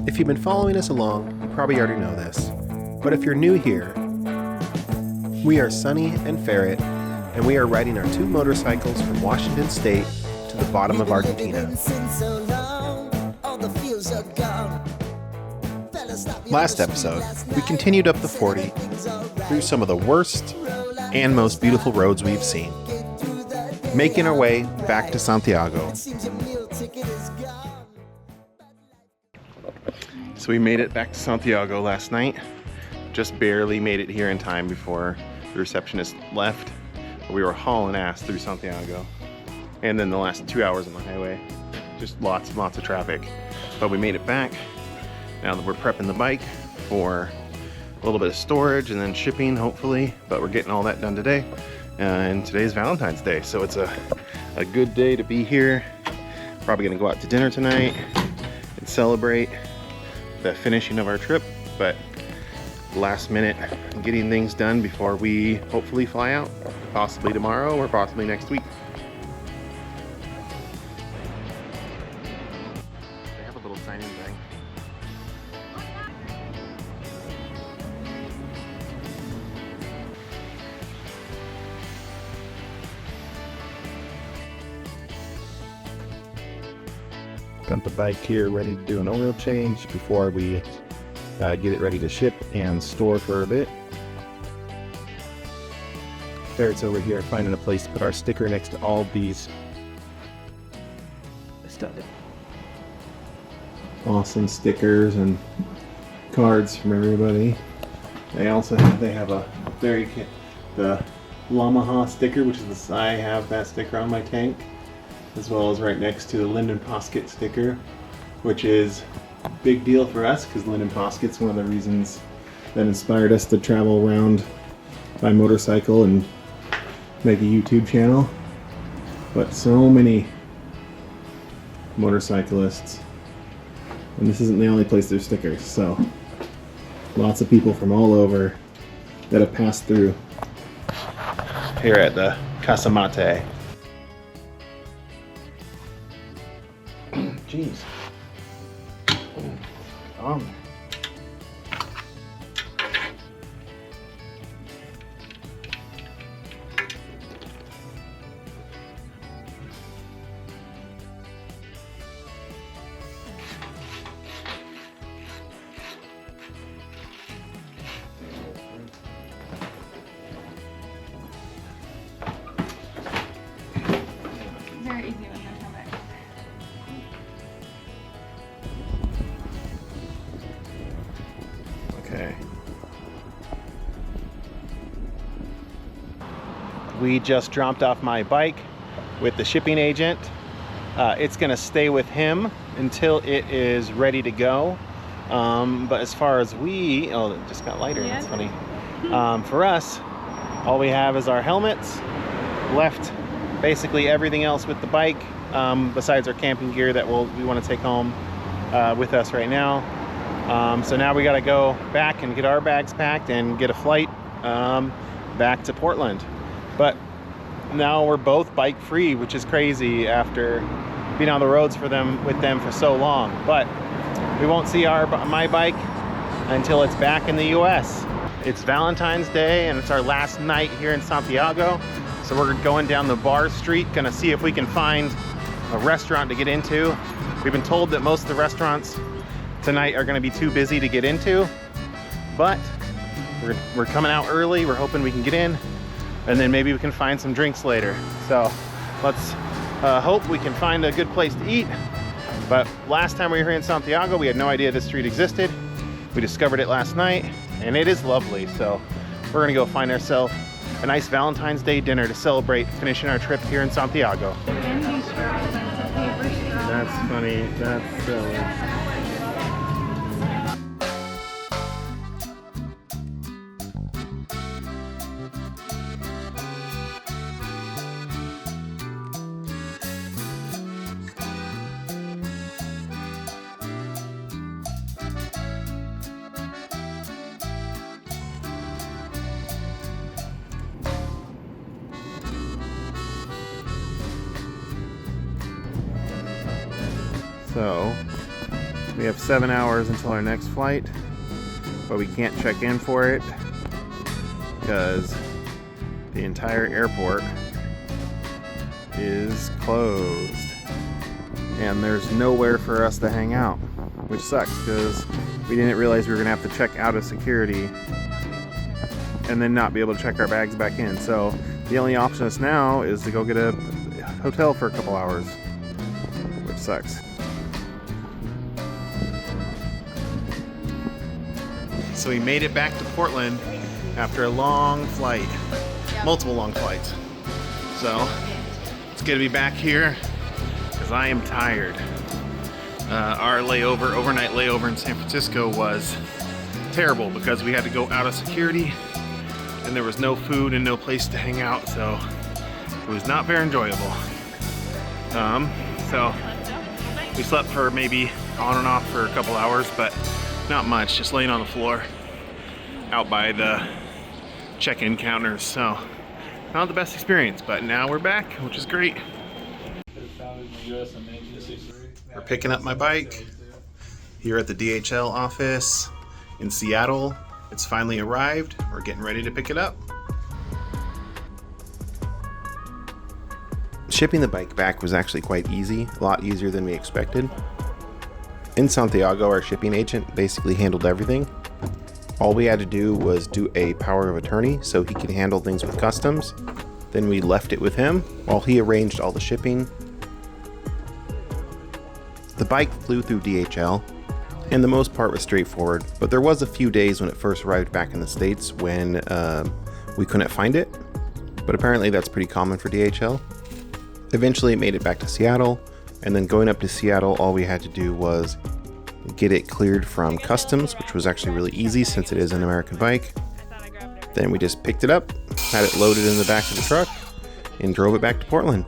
If you've been following us along, you probably already know this. But if you're new here, we are Sunny and Ferret, and we are riding our 2 motorcycles from Washington State to the bottom of Argentina. Last episode, we continued up the 40 through some of the worst and most beautiful roads we've seen, making our way back to Santiago. So we made it back to Santiago last night. Just barely made it here in time before the receptionist left. We were hauling ass through Santiago. And then the last 2 hours on the highway, just lots and lots of traffic. But we made it back. Now that we're prepping the bike for a little bit of storage and then shipping, hopefully. But we're getting all that done today. And today's Valentine's Day, so it's a good day to be here. Probably gonna go out to dinner tonight and celebrate the finishing of our trip. But last minute getting things done before we hopefully fly out, possibly tomorrow or possibly next week. They have a little sign-in thing. Got the bike here ready to do an oil change before we get it ready to ship and store for a bit. Ferret's over here finding a place to put our sticker next to all these awesome stickers and cards from everybody. They also have a the Yamaha sticker, which is I have that sticker on my tank, as well as right next to the Linden Posket sticker, which is a big deal for us because Linden Posket's one of the reasons that inspired us to travel around by motorcycle and make a YouTube channel. But so many motorcyclists, and this isn't the only place there's stickers, so lots of people from all over that have passed through here at the Casa Mate. Jeez. Very easy when there's no back. Okay. We just dropped off my bike with the shipping agent. It's gonna stay with him until it is ready to go. But as far as it just got lighter, Yeah. That's funny. For us, all we have is our helmets, left basically everything else with the bike, besides our camping gear that we want to take home with us right now. So now we got to go back and get our bags packed and get a flight back to Portland. But now we're both bike free, which is crazy after being on the roads with them for so long. But we won't see my bike until it's back in the US. It's Valentine's Day and it's our last night here in Santiago. So we're going down the bar street, gonna see if we can find a restaurant to get into. We've been told that most of the restaurants tonight are gonna be too busy to get into, but we're coming out early. We're hoping we can get in, and then maybe we can find some drinks later. So let's hope we can find a good place to eat. But last time we were here in Santiago, we had no idea this street existed. We discovered it last night, and it is lovely. So we're gonna go find ourselves a nice Valentine's Day dinner to celebrate finishing our trip here in Santiago. Candy straws and it's a paper straw. That's funny. That's silly. So We have 7 hours until our next flight, but we can't check in for it because the entire airport is closed and there's nowhere for us to hang out, which sucks because we didn't realize we were gonna have to check out of security and then not be able to check our bags back in. So the only option is now is to go get a hotel for a couple hours, which sucks. So we made it back to Portland after a long flight, multiple long flights. So it's good to be back here because I am tired. Our overnight layover in San Francisco was terrible because we had to go out of security and there was no food and no place to hang out, so it was not very enjoyable. So we slept for maybe on and off for a couple hours, but not much, just laying on the floor out by the check-in counters. So not the best experience, but now we're back, which is great. We're picking up my bike here at the DHL office in Seattle. It's finally arrived. We're getting ready to pick it up. Shipping the bike back was actually quite easy, a lot easier than we expected. In Santiago, our shipping agent basically handled everything. All we had to do was do a power of attorney so he could handle things with customs. Then we left it with him while he arranged all the shipping. The bike flew through DHL, and the most part was straightforward, but there was a few days when it first arrived back in the States when we couldn't find it, but apparently that's pretty common for DHL. Eventually it made it back to Seattle, and then going up to Seattle, all we had to do was get it cleared from customs, which was actually really easy since it is an American bike. Then we just picked it up, had it loaded in the back of the truck, and drove it back to Portland.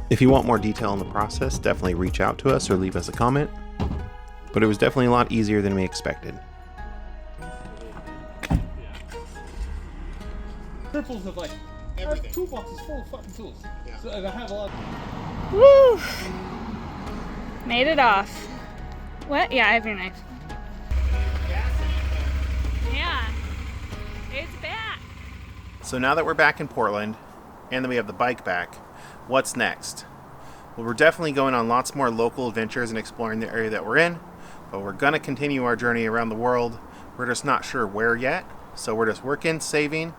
If you want more detail on the process, definitely reach out to us or leave us a comment. But it was definitely a lot easier than we expected. Triples of like everything. Toolboxes full of fucking tools. Yeah. So I have a lot. Woo! Made it off. What? Yeah, I have your knife. Yeah. It's back. So now that we're back in Portland, and that we have the bike back, what's next? Well, we're definitely going on lots more local adventures and exploring the area that we're in, but we're gonna continue our journey around the world. We're just not sure where yet, so we're just working, saving,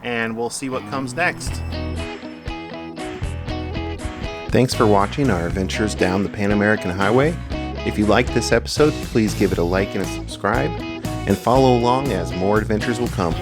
and we'll see what comes next. Thanks for watching our adventures down the Pan American Highway. If you liked this episode, please give it a like and a subscribe, and follow along as more adventures will come.